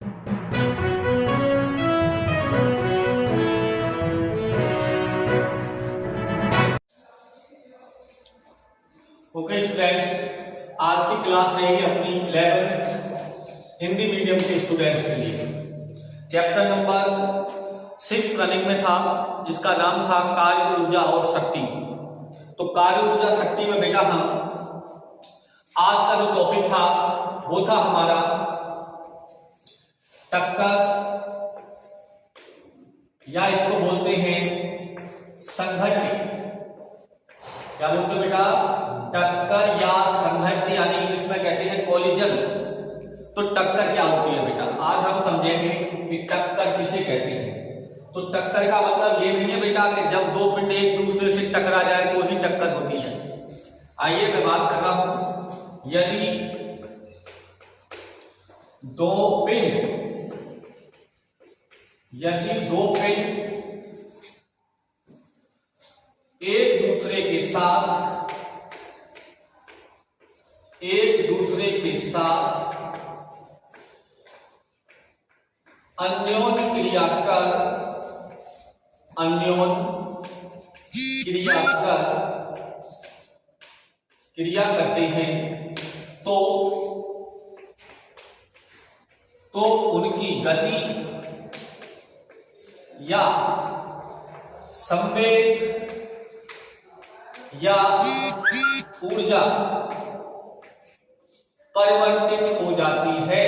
Okay students, आज की class रहेगी अपनी 11th हिंदी मीडियम के स्टूडेंट्स के लिए। चैप्टर नंबर 6 रनिंग में था, जिसका नाम था कार्य ऊर्जा और शक्ति। तो कार्य ऊर्जा शक्ति में बेटा हम आज का जो टॉपिक था वो था हमारा टक्कर, या इसको बोलते हैं संघट्य। क्या बोलते हो बेटा? टक्कर या संघट्य, यानी इंग्लिश में कहते हैं कोलिजन। तो टक्कर क्या होती है बेटा, आज हम समझेंगे कि टक्कर किसे कहते हैं। तो टक्कर का मतलब ये नहीं है बेटा कि जब दो पिंड एक दूसरे से टकरा जाए तो ही टक्कर होती है। आइए मैं बात कर रहा हूं, यदि दो पिंड एक दूसरे के साथ अन्योन्य क्रिया करते हैं तो उनकी गति या संवेग या ऊर्जा परिवर्तित हो जाती है।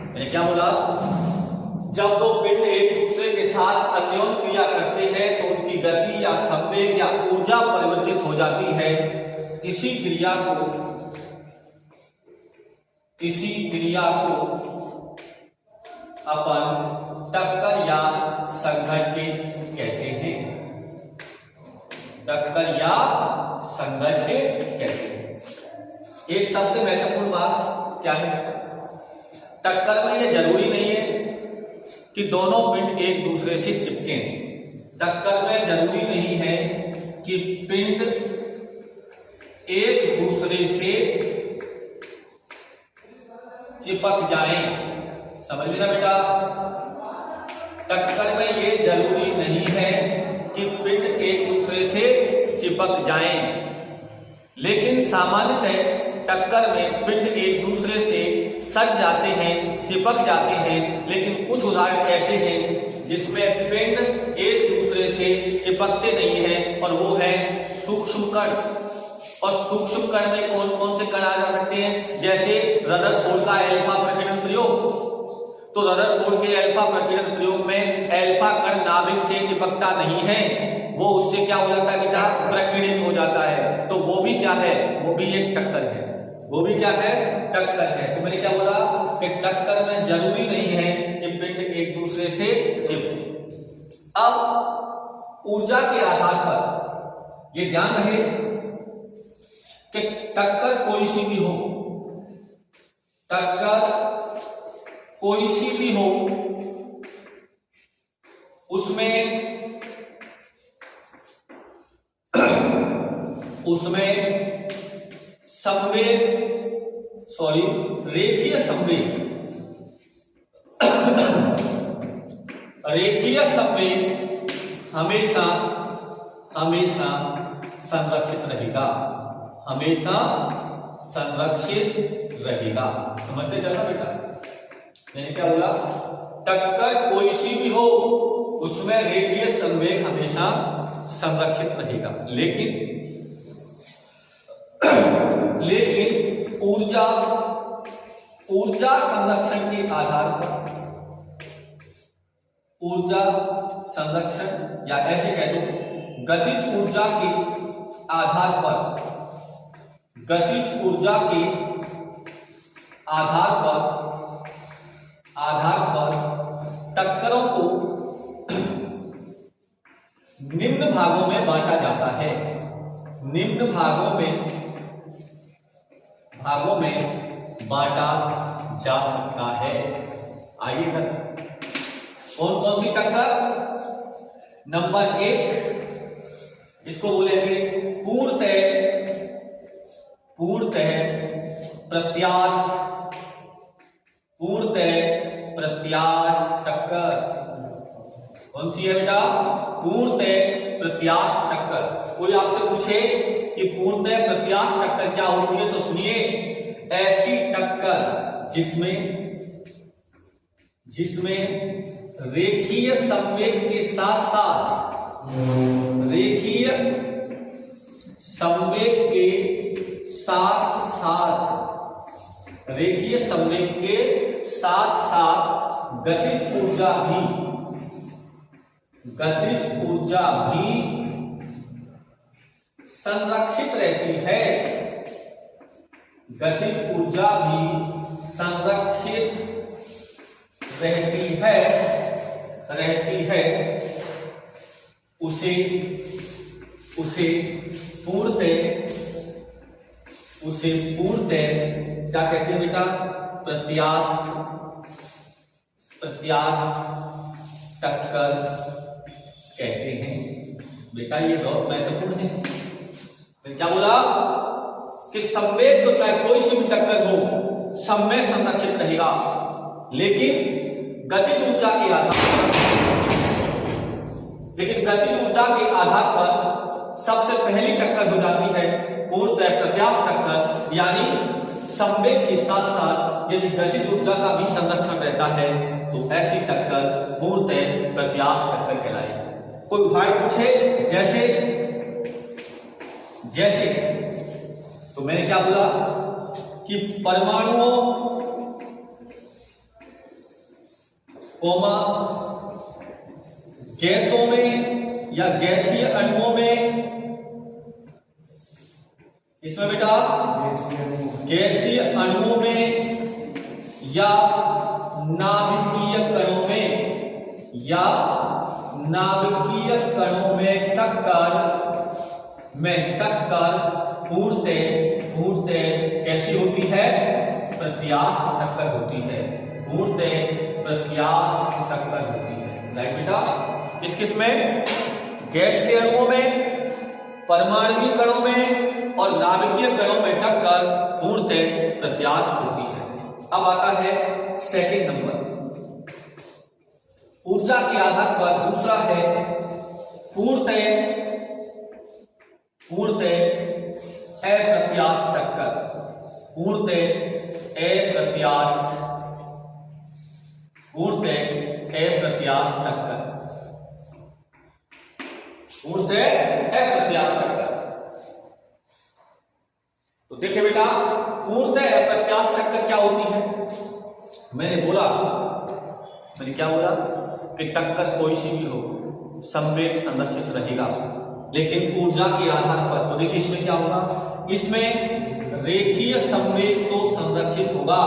मैंने क्या बोला? जब दो पिंड एक दूसरे के साथ अन्योन्य क्रिया करते हैं तो उनकी गति या संवेग या ऊर्जा परिवर्तित हो जाती है। इसी क्रिया को अपन टक्कर या संघट्य कहते हैं। टक्कर या संघट्य कहते हैं। एक सबसे महत्वपूर्ण बात क्या है, टक्कर में यह जरूरी नहीं है कि दोनों पिंड एक दूसरे से चिपके। टक्कर में जरूरी नहीं है कि पिंड एक दूसरे से चिपक जाएं। समझ लेना बेटा, टक्कर में ये जरूरी नहीं है कि पिंड एक दूसरे से चिपक जाएं, लेकिन सामान्यतः टक्कर में पिंड एक दूसरे से सट जाते हैं, चिपक जाते हैं। लेकिन कुछ उदाहरण ऐसे हैं जिसमें पिंड एक दूसरे से चिपकते नहीं हैं, और वो है सूक्ष्म कण। और सूक्ष्म कण में कौन कौन से कण आ जा सकते हैं? जैसे रदरफोर्ड का अल्फा प्रकीर्णन प्रयोग। तो रदरफोर्ड के अल्फा प्रकीर्णन प्रयोग में अल्फा कण नाभिक से चिपकता नहीं है, वो उससे क्या हो जाता है बेटा? प्रकीर्णित हो जाता है। तो वो भी क्या है? वो भी एक टक्कर है। वो भी क्या है? टक्कर है। तो मैंने क्या बोला कि टक्कर में जरूरी नहीं है कि पिंड एक दूसरे से चिपके। अब ऊर्जा के आधार पर ये ध्यान रहे कि टक्कर कोई सी भी हो, उसमें रेखीय संवेग हमेशा संरक्षित रहेगा। समझते चलना बेटा, मैंने क्या बोला? टक्कर कोई सी भी हो, उसमें रेखीय संवेग हमेशा संरक्षित रहेगा। लेकिन ऊर्जा संरक्षण के आधार पर, ऊर्जा संरक्षण या ऐसे कह दो गतिज ऊर्जा के आधार पर, टक्करों को निम्न भागों में बांटा जाता है। निम्न भागों में बांटा जा सकता है। आइए इधर कौन कौन सी टक्कर? नंबर 1 इसको बोलेंगे पूर्णतः प्रत्यास्थ, पूर्णतः प्रत्यास्थ टक्कर। कौन सी है बेटा? पूर्णतः प्रत्यास्थ टक्कर। कोई आपसे पूछे कि पूर्णतः प्रत्यास्थ टक्कर क्या होती है, तो सुनिए, ऐसी टक्कर जिसमें रेखीय संवेग के साथ साथ रेखीय संवेग के साथ साथ रेखीय संवेग के साथ साथ गतिज ऊर्जा भी संरक्षित रहती है। गतिज ऊर्जा भी संरक्षित रहती है, उसे पूर्णतः क्या कहते हैं बेटा? प्रत्यास्थ टक्कर कहते हैं। बेटा ये बहुत महत्वपूर्ण है। फिर क्या बोला कि संवेग तो चाहे कोई सी भी टक्कर हो, समय संरक्षित रहेगा, लेकिन गतिज ऊर्जा के आधार पर सबसे पहली टक्कर हो जाती है पूर्णतः प्रत्यास्थ टक्कर, यानी संवेग के साथ साथ यदि गतिज ऊर्जा का भी संरक्षण रहता है तो ऐसी टक्कर पूर्णतः प्रत्यास्थ टक्कर कहलाएगी। कोई उदाहरण पूछे जैसे तो मैंने क्या बोला कि परमाणुओं कोमा गैसों में या गैसीय अणुओं में, इसमें बेटा गैसीय अणुओं में या नाभिकीय कणों में टक्कर पूर्णतः कैसी होती है? प्रत्यास्थ टक्कर होती है। पूर्णतः प्रत्यास्थ टक्कर होती है। राइट बेटा? किस में? गैस के अणुओं में, परमाणुवीय कणों में और नाभिकीय कणों में टक्कर पूर्णतः प्रत्यास्थ होती है। अब आता है सेकंड नंबर, ऊर्जा के आधार पर दूसरा है पूर्णतः अप्रत्यास्थ टक्कर। पूर्णतः अप्रत्यास्थ टक्कर। तो देखिए बेटा, पूर्णतः अप्रत्यास्थ टक्कर क्या होती है? मैंने क्या बोला कि टक्कर कोई सी भी हो, संवेग संरक्षित रहेगा, लेकिन ऊर्जा के आधार पर। तो देखिए इसमें क्या होगा? इसमें रेखीय संवेग तो संरक्षित होगा,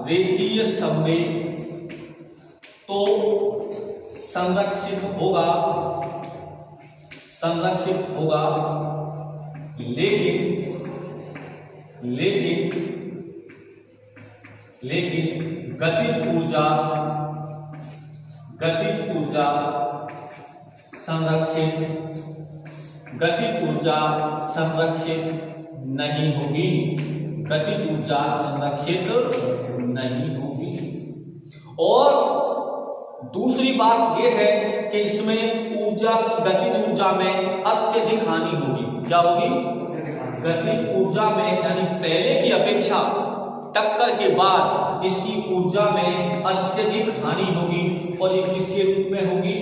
रेखीय संवेग तो संरक्षित होगा, लेकिन गतिज ऊर्जा संरक्षित नहीं होगी। गतिज ऊर्जा संरक्षित नहीं होगी। और दूसरी बात यह है कि इसमें गतिज ऊर्जा में अत्यधिक हानि होगी। क्या होगी? गतिज ऊर्जा में, यानी पहले की अपेक्षा टक्कर के बाद इसकी ऊर्जा में अत्यधिक हानि होगी। और ये किसके रूप में होगी?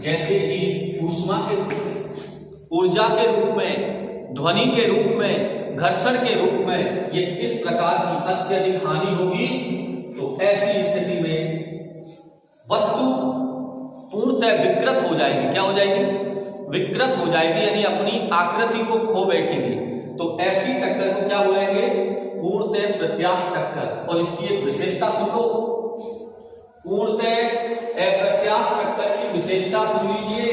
जैसे कि ऊष्मा के रूप में, ऊर्जा के रूप में, ध्वनि के रूप में, घर्षण के रूप में, ये इस प्रकार की अत्यधिक हानि होगी। तो ऐसी स्थिति में वस्तु पूर्णतः विकृत हो जाएगी। क्या हो जाएगी? विकृत हो जाएगी, यानी अपनी आकृति को खो बैठेगी। तो ऐसी टक्कर को क्या बोलेंगे? पूर्णतः प्रत्यास्थ टक्कर। और इसकी एक विशेषता सुन लो, पूर्णतः अप्रत्यास्थ टक्कर की विशेषता सुन लीजिए।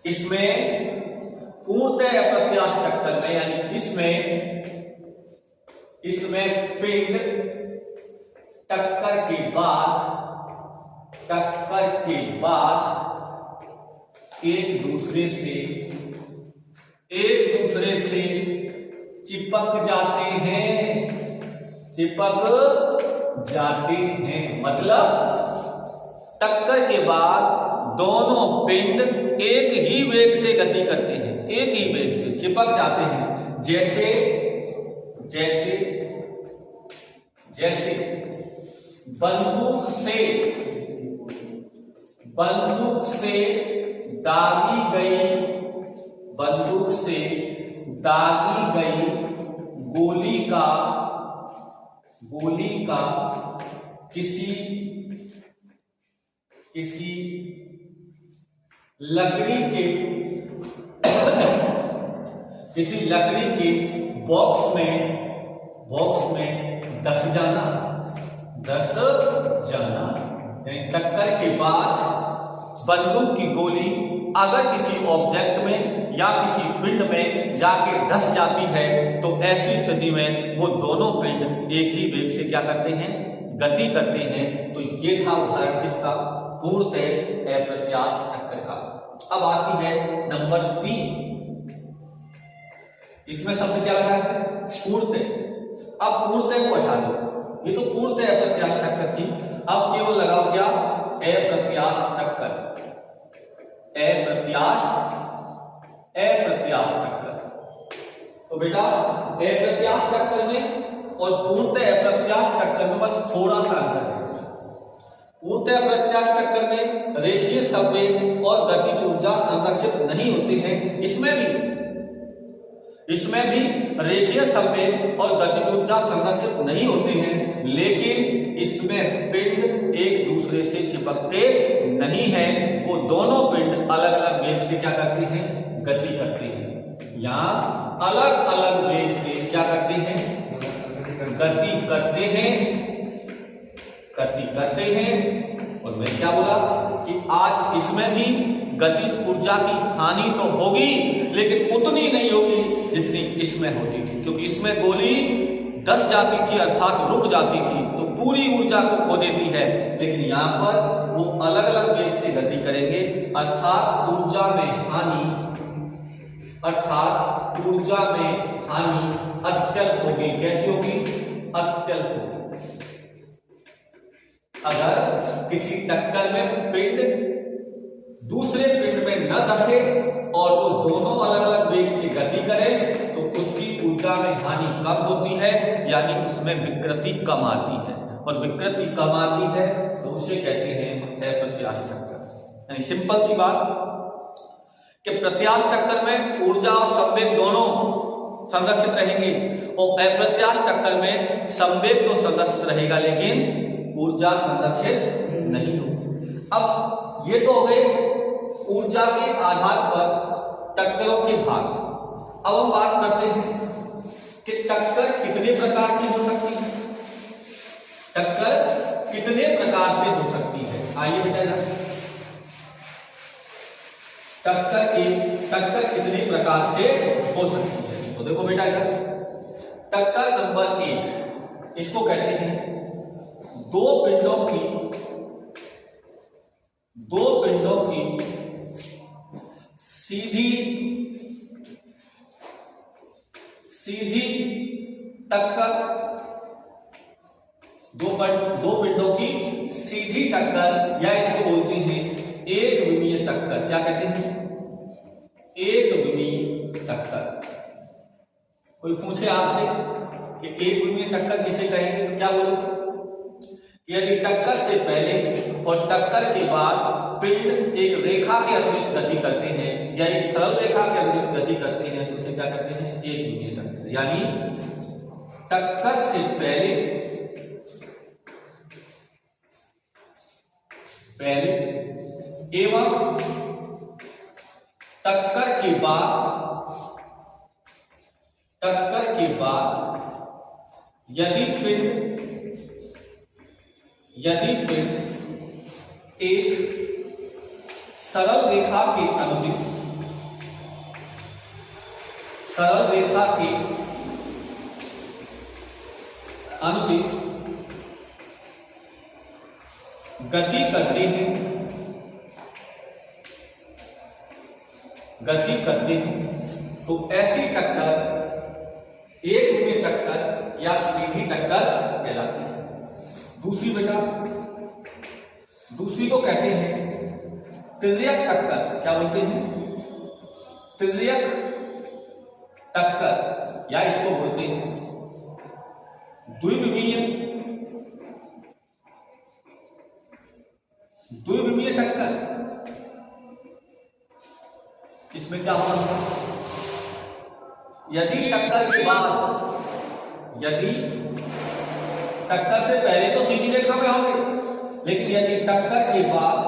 इसमें पूर्णतः अप्रत्यास्थ टक्कर में, यानी इसमें पिंड टक्कर के बाद एक दूसरे से चिपक जाते हैं। चिपक जाते हैं। मतलब टक्कर के बाद दोनों पिंड एक ही वेग से गति करते हैं, एक ही वेग से चिपक जाते हैं। जैसे जैसे जैसे बंदूक से दागी गई गोली का किसी लकड़ी के बॉक्स में दस जाना। यानी टक्कर के बाद बंदूक की गोली अगर किसी ऑब्जेक्ट में या किसी पिंड में जाके धस जाती है तो ऐसी स्थिति में वो दोनों पिंड एक ही वेग से क्या करते हैं, गति करते हैं। तो ये था उदाहरण किसका, पूर्णतः अप्रत्यास्थ टक्कर का। अब आती है नंबर 3। इसमें शब्द क्या लगा है, पूर्णतः। अब पूर्णतः को हटा दो, ये तो पूर्णतः अप्रत्यास्थ टक्कर थी। अब केवल लगाओ क्या, अप्रत्यास्थ टक्कर, अप्रत्यास्थ टक्कर। तो बेटा अप्रत्यास्थ टक्कर में और पूर्णतः अप्रत्यास्थ टक्कर में बस थोड़ा सा अंतर है। पूर्णतः अप्रत्यास्थ टक्कर में रेखीय संवेग और गतिज ऊर्जा संरक्षित नहीं होती है। इसमें भी रेखीय संवेग और गतिज ऊर्जा संरक्षित नहीं होते हैं, लेकिन इसमें पिंड एक दूसरे से चिपकते नहीं हैं। वो दोनों पिंड अलग अलग वेग से क्या करते हैं, गति करते हैं। यहाँ अलग अलग वेग से क्या करते हैं, गति करते हैं। और मैं क्या बोला कि आज इसमें भी गतिज ऊर्जा की हानि तो होगी, लेकिन उतनी नहीं होगी जितनी इसमें होती थी, क्योंकि इसमें गोली धस जाती थी अर्थात रुक जाती थी तो पूरी ऊर्जा को खो देती है। लेकिन यहाँ पर वो अलग अलग वेग से गति करेंगे, अर्थात ऊर्जा में हानि अत्यल्प होगी। कैसी होगी, अत्यल्प होगी। अगर किसी टक्कर में पिंड दूसरे पिंड में न धसे और वो दोनों अलग अलग वेग से गति करें तो उसकी ऊर्जा में हानि कम होती है, यानी उसमें विकृति कम आती है। और विकृति कम आती है तो उसे कहते हैं अप्रत्यास्थ टक्कर। यानी सिंपल सी बात कि प्रत्यास्थ टक्कर में ऊर्जा और संवेग दोनों संरक्षित रहेंगे और अप्रत्यास्थ टक्कर में संवेग तो संरक्षित रहेगा लेकिन ऊर्जा संरक्षित नहीं होगी। अब ये तो हो गए ऊर्जा के आधार पर टक्करों के भाग। अब हम बात करते हैं कि टक्कर कितने प्रकार की हो सकती है, टक्कर कितने प्रकार से हो सकती है। आइए बेटा, टक्कर कितने प्रकार से हो सकती है। तो देखो बेटा इधर टक्कर नंबर 1, इसको कहते हैं दो पिंडों की सीधी टक्कर, दो पिंडों की सीधी टक्कर, या इसको बोलते हैं एक विमीय टक्कर। क्या कहते हैं, एक विमीय टक्कर। कोई पूछे आपसे कि एक विमीय टक्कर किसे कहेंगे तो क्या बोलोगे, यदि टक्कर से पहले और टक्कर के बाद पिंड एक रेखा के अनुदिश गति करते हैं या एक सरल रेखा के अनुदिश गति करते हैं तो उसे क्या कहते हैं, एक विमीय टक्कर। यानी टक्कर से पहले एवं टक्कर के बाद यदि पिंड एक सरल रेखा के अनुदिश गति करते हैं तो ऐसी टक्कर एक विमीय टक्कर या सीधी टक्कर कहलाती है। दूसरी बेटा, दूसरी को कहते हैं तिर्यक टक्कर। क्या बोलते हैं? तिर्यक टक्कर, या इसको बोलते हैं द्विविमीय टक्कर। इसमें क्या होगा? यदि टक्कर के बाद, यदि टक्कर से पहले तो सीधी रेखा में होंगे, लेकिन यदि टक्कर के बाद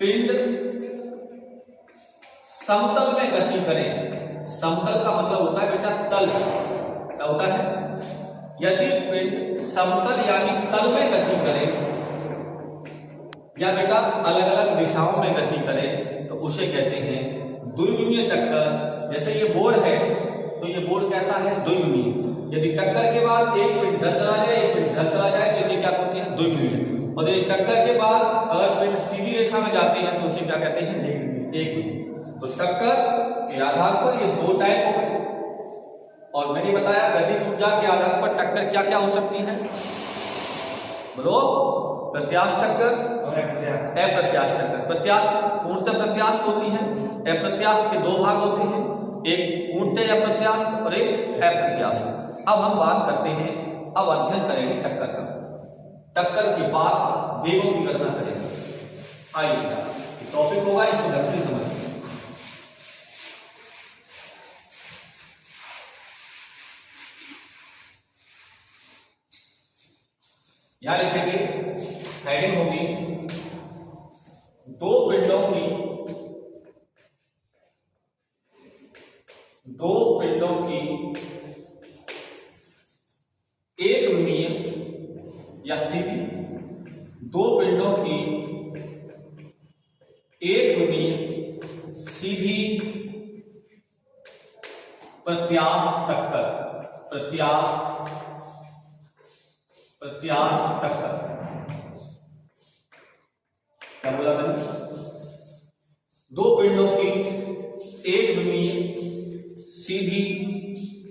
पिंड समतल में गति करें। समतल का मतलब होता है बेटा तल, क्या होता है? यदि पिंड समतल यानी तल में गति करे, या बेटा अलग अलग दिशाओं में गति करे, तो उसे कहते हैं द्विविमीय टक्कर। जैसे ये बोर्ड है, तो ये बोर्ड कैसा है? द्विविमीय। यदि टक्कर के बाद एक पिंड इधर चला जाए, एक पिंड इधर चला जाए, तो इसे क्या कहते हैं? द्विविमीय। और यदि टक्कर के बाद अगर पिंड सीधी रेखा में जाते हैं, तो उसे क्या कहते हैं? एकविमीय। तो टक्कर के आधार पर ये दो टाइप हो गए। और मैंने बताया गतिज ऊर्जा के आधार पर टक्कर क्या क्या हो सकती है? बोलो। प्रत्यास्थ टक्कर और अप्रत्यास्थ टक्कर। प्रत्यास्थ पूर्णतः प्रत्यास्थ होती है, अप्रत्यास्थ के दो भाग होते हैं, एक पूर्णतः अप्रत्यास्थ और एक अप्रत्यास्थ। अब हम बात करते हैं, अब अध्ययन करेंगे टक्कर का। टक्कर के बाद वेगों की गणना करेंगे। आइए, टॉपिक होगा, इसको ढंग से समझिए। यहां लिखेंगे, हेडिंग होगी दो पिंडों की एक विमीय या सीधी, दो पिंडों की एक विमीय सीधी प्रत्यास्थ टक्कर। प्रत्यास्थ टक्कर क्या बोला मैंने? दो पिंडों की एक विमीय सीधी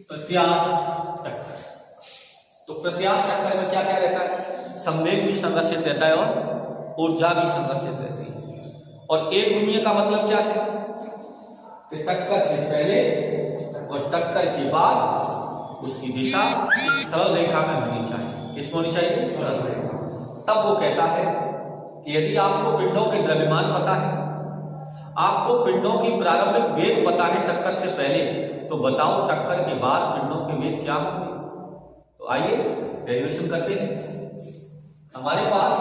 प्रत्यास्थ टक्कर। तो प्रत्यास्थ टक्कर में क्या क्या रहता है? संवेग भी संरक्षित रहता है और ऊर्जा भी संरक्षित रहती है। और एक विमीय का मतलब क्या है? कि टक्कर से पहले और टक्कर के बाद उसकी दिशा सरल रेखा में होनी चाहिए। किसको होनी चाहिए? सरल रेखा। तब वो कहता है कि यदि आपको पिंडों के द्रव्यमान पता है, आपको पिंडों की प्रारंभिक वेग पता है टक्कर से पहले, तो बताओ टक्कर के बाद पिंडों के वेग क्या होंगे? तो आइए डेरिवेशन करते हैं। हमारे पास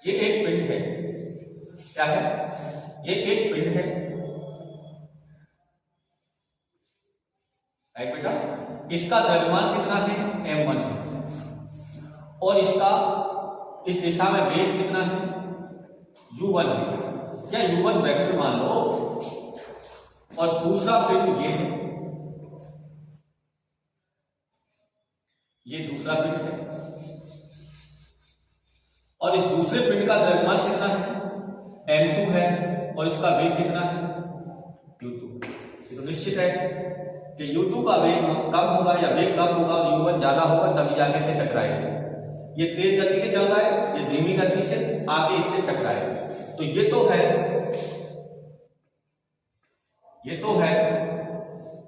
ये एक पिंड है। क्या है? ये एक पिंड है, राइट बेटा? इसका द्रव्यमान कितना है? m1 है। और इसका इस दिशा में वेग कितना है? u1 है, या u1 वेक्टर मान लो। और दूसरा पिंड ये है, ये दूसरा पिंड है। और इस दूसरे पिंड का द्रव्यमान कितना है? m2 है। और इसका वेग कितना है? u2। ये तो निश्चित है कि u2 का वेग कम होगा या वेग कम होगा और u1 ज्यादा होगा, तभी जाके से टकराएगा। ये तेज गति से चल रहा है, ये धीमी गति से आगे इससे टकराएगा। तो ये तो है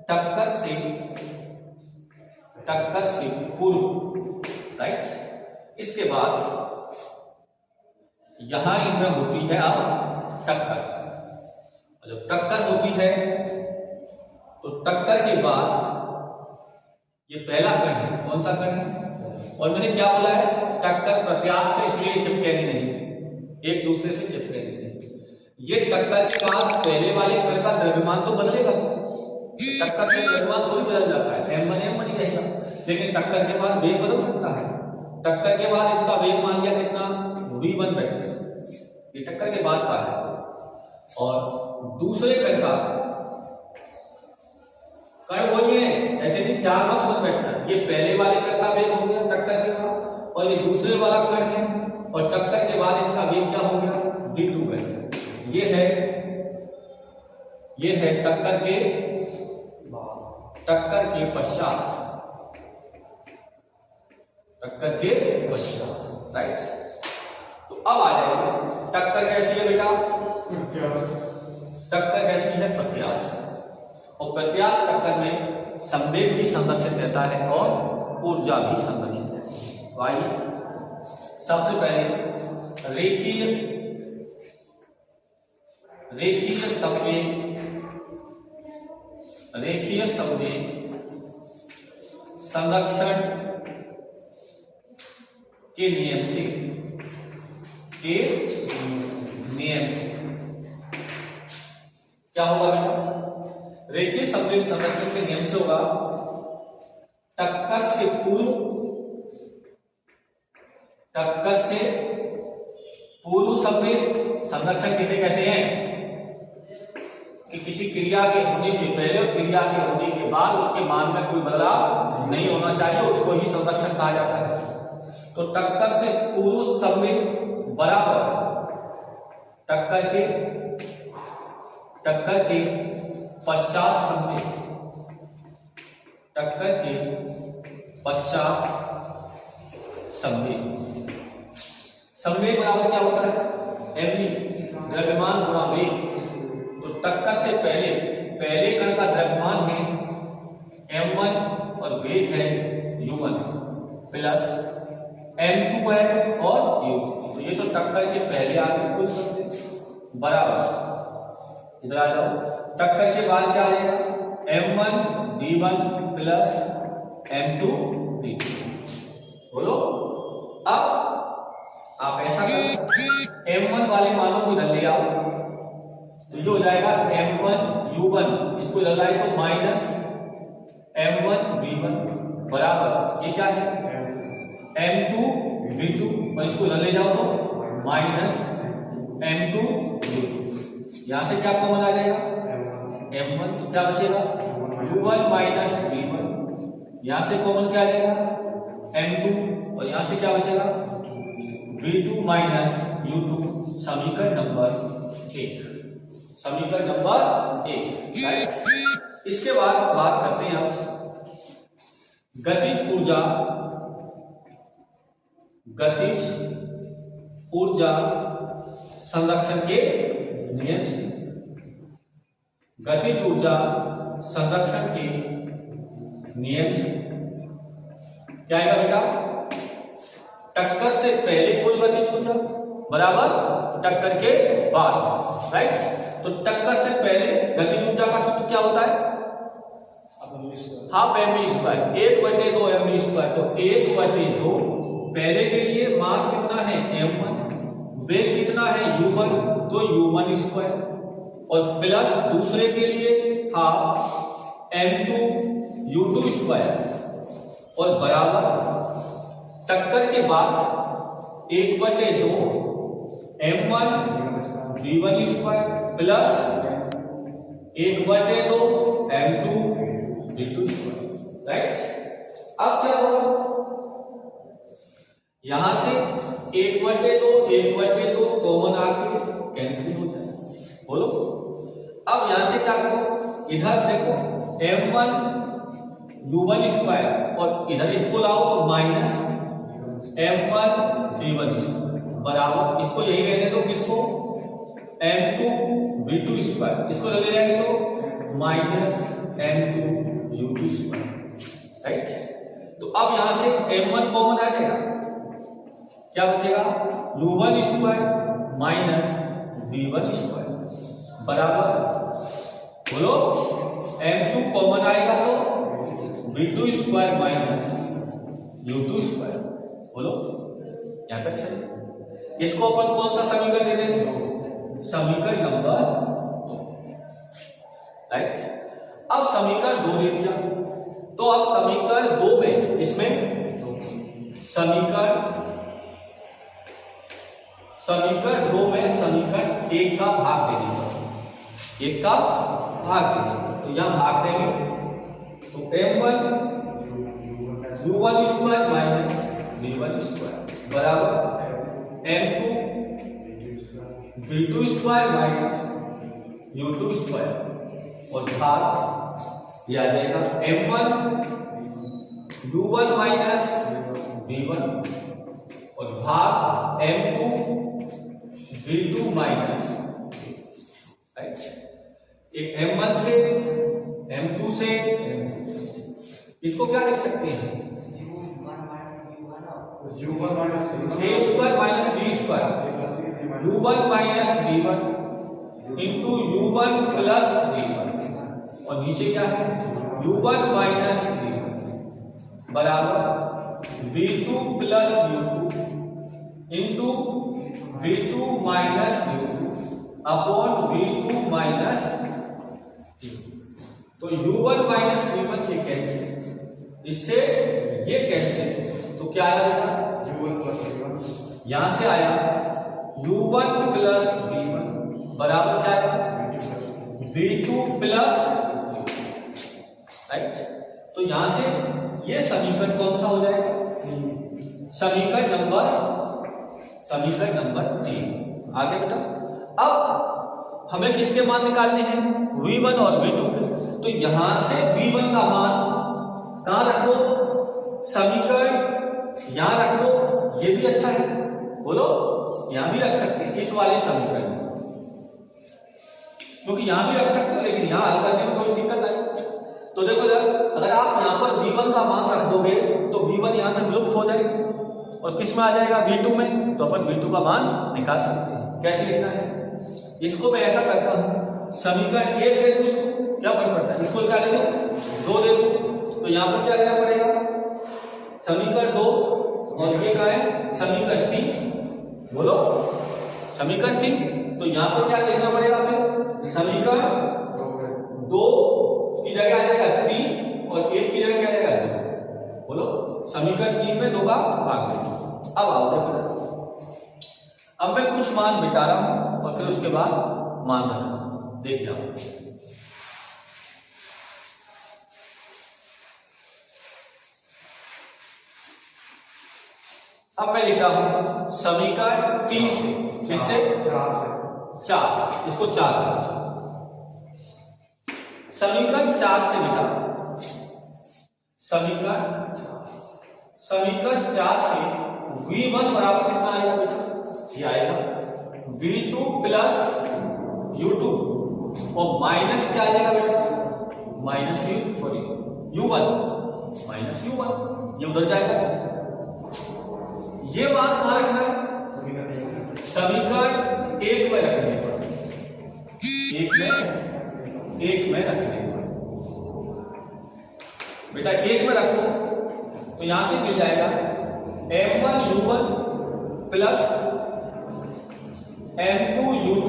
टक्कर से पूर्व, राइट? इसके बाद यहां इनमें होती है अब टक्कर। जब टक्कर होती है तो टक्कर के बाद ये पहला कण है। कौन सा कण है? और मैंने क्या बोला है? टक्कर प्रत्यास्थ है, इसलिए चिपकेगी नहीं, एक दूसरे से चिपकेगी नहीं। ये टक्कर के बाद पहले वाले कण का द्रव्यमान तो बदलेगा, टक्कर से द्रव्यमान थोड़ी बदल जाता है, m1 ही रहेगा। लेकिन टक्कर के बाद वेग बदल सकता है। टक्कर के बाद इसका वेग मान लिया कितना? v1 vector. ये टक्कर के बाद का है। और दूसरे कण का कण वही है, ऐसे नहीं चार बस मत बैठना। ये पहले वाले कण का वेग हो गया टक्कर के बाद, और ये दूसरे वाला कण है, और टक्कर के बाद इसका वेग क्या हो गया? v2 vector. ये है ये है टक्कर के पश्चात, टक्कर के पश्चात, राइट। तो अब आ जाएगा टक्कर कैसी है बेटा? टक्कर कैसी है? प्रत्यास्थ। और प्रत्यास्थ टक्कर में संवेग भी संरक्षित रहता है और ऊर्जा भी संरक्षित रहती है। तो आइए सबसे पहले रेखीय संवेग संरक्षण के नियम से क्या होगा बेटा? रेखीय संवेग संरक्षण के नियम से होगा टक्कर से पूर्व संवेग संरक्षण किसे कहते हैं? कि किसी क्रिया के होने से पहले और क्रिया के होने के बाद उसके मान में कोई बदलाव नहीं होना चाहिए, उसको ही संरक्षण कहा जाता है। तो टक्कर से पूर्व संवेग बराबर टक्कर के पश्चात संवेग, टक्कर के पश्चात संवेग। संवेग बराबर क्या होता है? mv, द्रव्यमान गुणा वेग। तो टक्कर से पहले कण का द्रव्यमान है m1 और वेग है u1 प्लस m2 है और u2। तो ये तो टक्कर के पहले आ गए कुल संवेग बराबर, इधर आ जाओ, टक्कर के बाद क्या आ जाएगा? m1 v1 plus m2 v2। बोलो। अब आप ऐसा करो, m1 वाले मानों को इधर ले आओ, तो ये हो जाएगा m1 u1, इसको इधर लाए तो माइनस m1 v1 बराबर ये क्या है? m2 v2, और इसको इधर ले जाओ तो माइनस m2 v2। यहां से क्या कॉमन आ जाएगा? m1, तो क्या बचेगा? u1 minus v1। यहां से कॉमन क्या आ जाएगा? m2, और यहां से क्या बचेगा? v2 minus u2। समीकरण नंबर 1, समीकरण नंबर 1, राइट। इसके बाद बात करते हैं आप गतिज ऊर्जा संरक्षण के नियम से। गतिज ऊर्जा संरक्षण के नियम से क्या आएगा बेटा? टक्कर से पहले कुल गतिज ऊर्जा बराबर टक्कर के बाद, राइट। तो टक्कर से पहले गतिज ऊर्जा का सूत्र क्या होता है? Half mv square, 1/2 mv square. तो 1/2 पहले के लिए मास कितना है? m1, वेग कितना है? u1, तो u1 स्क्वायर, और प्लस दूसरे के लिए हाफ m2 u2 स्क्वायर, और बराबर टक्कर के बाद 1/2 m1 v1 square plus 1/2 m2 v2 square, right. अब क्या होगा? यहां से 1/2 कॉमन आके कैंसिल हो जाए। बोलो। अब यहां से क्या करो? इधर देखो m1 u1 स्क्वायर, और इधर इसको लाओ तो माइनस m1 v1 स्क्वायर बराबर, इसको यही कहते तो किसको? m2 v2 स्क्वायर, इसको ले जाएंगे तो minus m2 u2 square, right. तो अब यहां से m1 कॉमन आ जाएगा, क्या बचेगा? u1 square minus v1 square बराबर, बोलो, m2 कॉमन आएगा तो v2 square minus u2 square. बोलो, यहां तक सही। इसको अपन कौन सा समीकरण दे देंगे? समीकरण नंबर 2, राइट। अब समीकरण 2 दे दिया, तो अब समीकरण 2 में इसमें समीकरण 2 में समीकरण 1 का भाग दे देंगे, 1 का भाग दे देंगे। तो यहां भाग देंगे तो m1 u1 square minus v1 square बराबर m2 v2 square minus u2 square और भाग ये आ जाएगा m1 u1 माइनस v1 और भाग m2 v2 माइनस, राइट। एक m1 से m2 से इसको क्या लिख सकते हैं u1 minus a square minus b square u1 minus v1 into u1 plus v1 और नीचे क्या है u1 माइनस v1 बराबर v2 plus u2 into v2 minus u2 upon v2 minus v2। तो u1 माइनस v1 ये cancel, इससे ये cancel, तो क्या आया बेटा u1 प्लस v1, यहां से आया u1 प्लस v1 बराबर क्या आएगा v2 प्लस, राइट। तो यहां से ये समीकरण कौन सा हो जाएगा समीकरण नंबर 3। आगे बेटा अब हमें किसके मान निकालने हैं v1 और v2 के, तो यहां से v1 का मान कहां रख लो समीकरण यहां रख लो, ये भी अच्छा है, बोलो यहां भी रख सकते हैं इस वाले समीकरण में, क्योंकि यहां भी रख सकते हो लेकिन यहां हल करने में थोड़ी दिक्कत आएगी। तो देखो अगर आप यहां पर v1 का मान रख दोगे तो v1 यहां से विलुप्त हो जाएगा और किस में आ जाएगा v2 में, तो अपन v2 का मान निकाल सकते हैं। कैसे लिखना है इसको मैं ऐसा करता हूं समीकरण 1 दे दूं, इसको क्या फर्क पड़ता है, इसको क्या ले दो 2 दे दूं, तो यहां पर क्या लेना पड़ेगा समीकरण 2 और ये क्या है समीकरण 3, बोलो समीकरण 3, तो यहां पर क्या लिखना पड़ेगा फिर समीकरण 2 की जगह आ जाएगा 3 और 1 की जगह क्या आएगा 2, बोलो समीकरण 3 में 2 का भाग दे। अब आओ देखो अब मैं कुछ मान बिता रहा हूं और फिर उसके बाद मान रखना, देखिए आप अब मैं लिख रहा हूं समीकरण 3 से, किससे 4, इसको 4 समीकरण 4 से बेटा समीकरण 4 से v1 बराबर कितना आएगा बेटा, ये आएगा v2 प्लस u2 और माइनस क्या आ जाएगा बेटा माइनस u1 माइनस u1, ये उधर जाएगा। ये बात कहां रखना है समीकरण 1 में रखने पर, 1 में रखने पर बेटा 1 में रखो तो यहां से मिल जाएगा m1 u1 plus m2 u2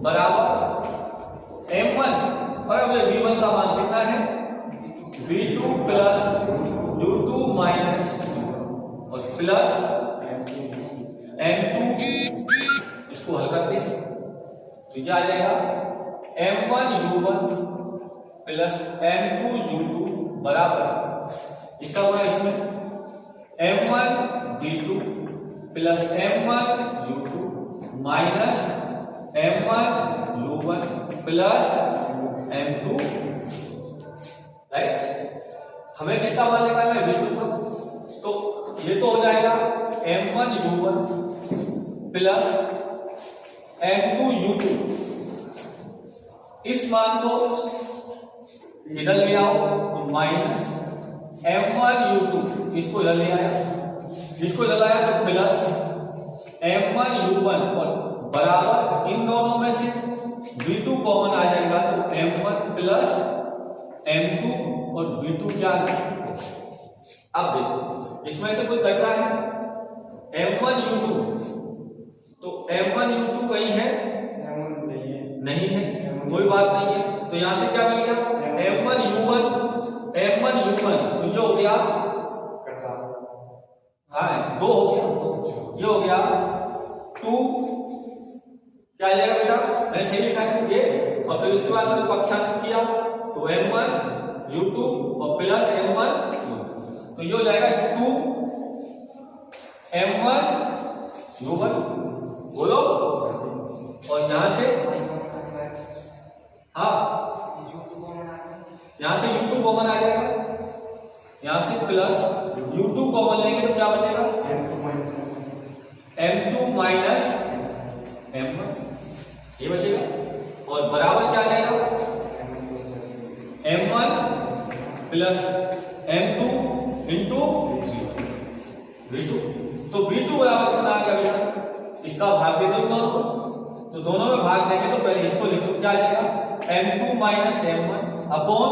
बराबर m1 और अब v1 का मान कितना है v2 प्लस u2 माइनस और प्लस m2, इसको हल करते हैं तो ये आ जाएगा m1 u1 plus m2 u2 बराबर इसका होगा इसमें m1 v2 plus m1 u2 minus m1 u1 plus m2, right. हमें किसका मान निकालना है v2 का, तो ये तो हो जाएगा m1 u1 plus m2 u2, इस मान को इधर ले आओ तो माइनस m1 u2, इसको इधर ले आया, इसको इधर लाया तो प्लस m1 u1 और बराबर इन दोनों में से v2 कॉमन आ जाएगा तो m1 प्लस m2 और v2 क्या आ गया। अब देखो इसमें से कोई कट रहा है m1 u2, तो m1 u2 कहीं है नहीं है, कोई बात नहीं है, तो यहां से क्या मिल गया m1 u1 तो ये हो गया हाँ 2 हो गया, ये हो गया 2, क्या आ जाएगा बेटा मैंने सही लिखा है ये, और फिर उसके बाद मैंने पक्षांतर किया तो m1 u2 और प्लस m1 u2, तो ये हो जाएगा 2 m1 u1, बोलो, और यहां से हाँ प्लस U2 कॉमन लेंगे तो क्या बचेगा? M2 माइनस M1 ये बचेगा और बराबर क्या आएगा? M1 plus M2 into V2। तो V2 बराबर कितना आ गया बेटा? इसका भाग दे दो दोनों, तो दोनों में भाग देंगे तो पहले इसको लिख लो, क्या आएगा? M2 minus M1 upon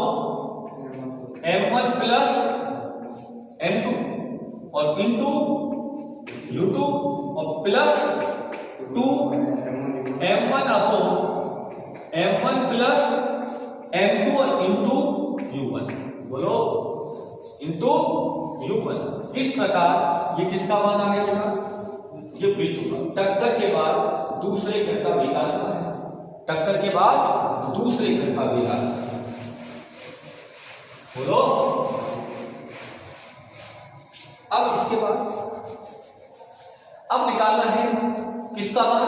M1 plus M2 और इंटू U2 और plus 2 M1 upon M1 plus M2 और इंटू U1, बोलो इंटू U1। इस प्रकार ये किसका मान आ गया बेटा? ये V2 का। टक्कर के बाद दूसरे क्रम का वेग आ चुका है, टक्कर के बाद दूसरे क्रम का वेग आ चुका है, बोलो। अब इसके बाद अब निकालना है किसका मान?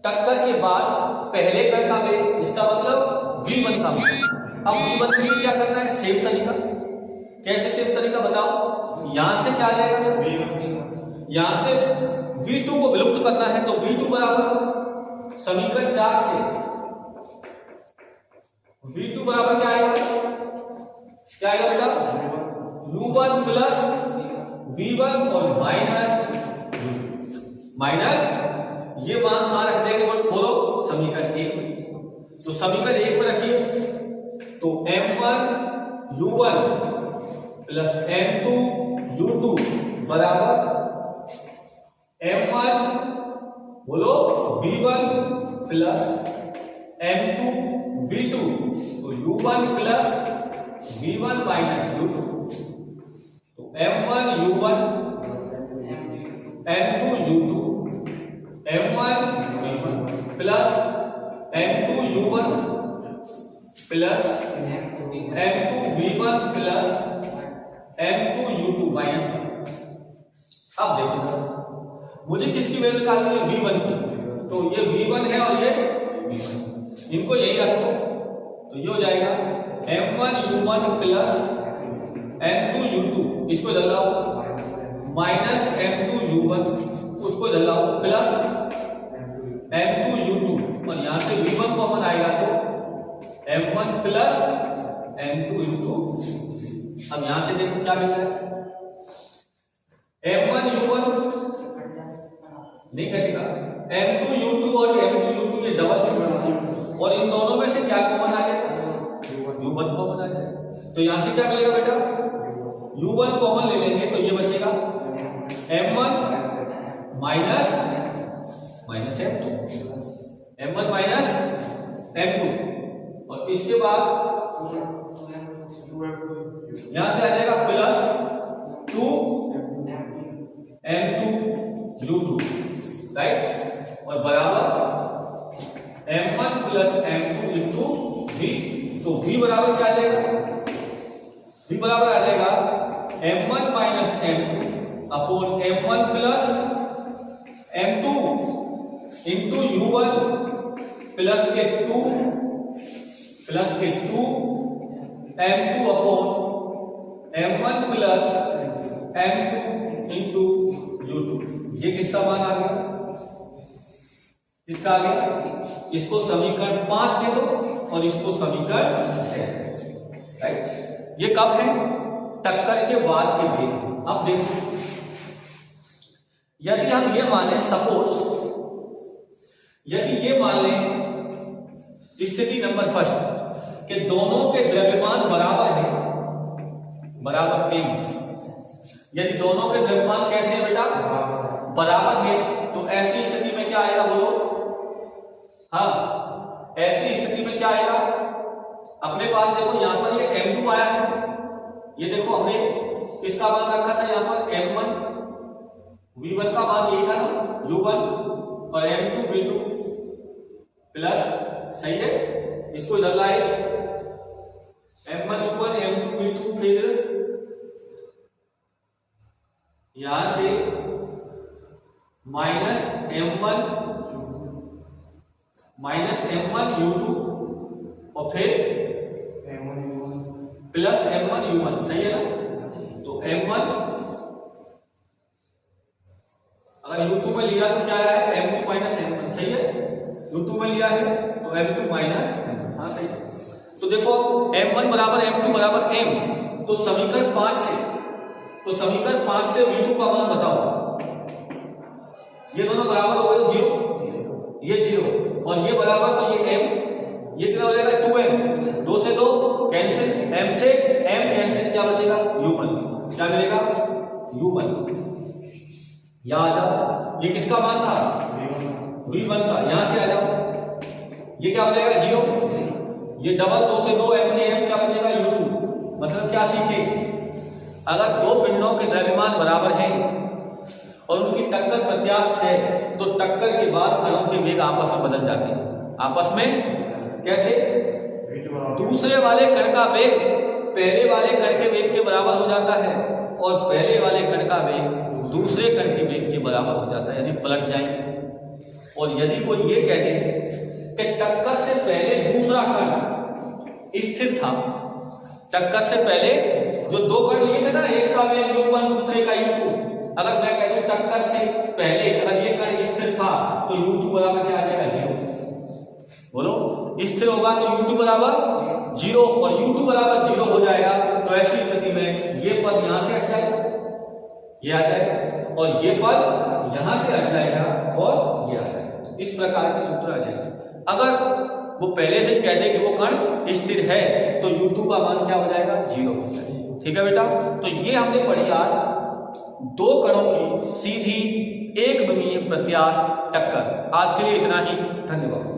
टक्कर के बाद पहले क्रम का वेग, इसका मतलब V1 का मान। अब V1 के लिए क्या करना है? सेम तरीका। कैसे सेम तरीका बताओ? यहां से क्या आ जाएगा? यहां से V2 को विलुप्त करना है तो V2 बराबर समीकरण 4 से V2 बराबर क्या आएगा? क्या आएगा बेटा? U1 प्लस V1 और माइनस ये मान कहां रख देंगे? बोलो समीकरण 1 में। तो समीकरण 1 में रखिए तो M1 U1 plus M2 U2 बराबर M1 बोलो V1 प्लस M2 V2 तो U1 plus V1 minus U2 तो M1 U1 M2 U2 M1 V1 plus M2 U1 plus M2 V1 plus M2 U2 minus. अब देखो मुझे किसकी value निकालनी है? V1 की। तो ये V1 है और ये V1, इनको यही रखो तो ये हो जाएगा M1 U1 plus M2 U2, इसको इधर लाओ, माइनस M2 U1 उसको इधर लाओ, प्लस M2 U2 और यहां से V1 कॉमन आएगा तो M1 प्लस M2 U2। अब यहां से देखो क्या मिल रहा है? M1 U1 नहीं कटेगा, M2 U2 और M2 U2 ये डबल है और इन दोनों में से क्या कॉमन आ गया? U1 कॉमन आ गया। तो यहां से क्या मिलेगा बेटा? U1 कॉमन ले लेंगे तो ये बचेगा M1 minus M2, M1 minus M2 और इसके बाद यहां से आ जाएगा प्लस 2 M2 U2, राइट, और बराबर M1 plus M2 into V। तो V बराबर क्या आ जाएगा? V बराबर आ जाएगा M1 minus M2 upon M1 plus M2 into U1 plus के 2 M2 upon M1 plus M2 into U2। ये किसका मान आ गया? किसका आ गया? इसको समीकरण 5 दे दो और इसको समीकरण 6, राइट। ये कब है? टक्कर के बाद के वेग। अब देखो यदि हम ये माने, सपोज यदि ये मान लें स्थिति नंबर फर्स्ट कि दोनों के द्रव्यमान बराबर है, बराबर M। यदि दोनों के द्रव्यमान कैसे है बेटा? बराबर है, तो ऐसी स्थिति में क्या आएगा बोलो? हाँ, ऐसी स्थिति में क्या आएगा? अपने पास देखो यहां पर ये M2 आया है, ये देखो हमने किसका मान रखा था यहां पर? M1 V1 का मान यही था ना, U1 और M2 V2 प्लस, सही है, इसको इधर लाए M1 U1 M2 V2, फिर यहां से माइनस M1 U2 और फिर प्लस M1 U1, सही है ना? m1, अगर u2 में लिया तो क्या है m2 माइनस m1, सही है। u2 में लिया है तो m2 माइनस m1, हाँ सही है। तो देखो m1 बराबर m2 बराबर m, तो समीकरण 5 से v2 का मान बताओ। ये दोनों बराबर हो गए 0, ये 0 और ये बराबर, तो ये m, ये कितना हो जाएगा 2m, 2 से 2 कैंसिल, m से m कैंसिल, क्या बचेगा u1, क्या मिलेगा u1। यहां आ जाओ, ये किसका मान था v1 का, यहां से आ जाओ, ये क्या हो जाएगा 0, ये डबल 2 से 2 m से m, क्या बचेगा u2। मतलब क्या सीखे, अगर दो पिंडों के द्रव्यमान बराबर हैं और उनकी टक्कर प्रत्यास्थ है तो टक्कर के बाद कणों के वेग आपस में बदल जाते हैं। आपस में कैसे, दूसरे वाले कण का वेग पहले वाले कण के वेग के बराबर हो जाता है और पहले वाले कण का वेग दूसरे कण के वेग के बराबर हो जाता है, यानी पलट जाएंगे। और यदि कोई ये कह दे कि टक्कर से पहले दूसरा कण स्थिर था, टक्कर से पहले जो दो कण लिए थे ना, एक का वेग u1 दूसरे का u2, अगर मैं कह दूं टक्कर से पहले अगर ये कण स्थिर था तो u2 बराबर क्या आ जाएगा 0। बोलो, स्थिर होगा तो u2 बराबर 0 और u2 बराबर 0 हो जाएगा। तो ऐसी स्थिति में ये पद यहां से हट जाएगा, ये आ जाएगा, और ये पद यहां से हट जाएगा और ये आ जाएगा। इस प्रकार के सूत्र आ जाएगा। अगर वो पहले से कह दे कि वो कण स्थिर है तो u2 का मान क्या हो जाएगा 0। ठीक है बेटा, तो ये हमने पढ़ी आज दो कणों की सीधी एक विमीय प्रत्यास्थ टक्कर। आज के लिए इतना ही, धन्यवाद।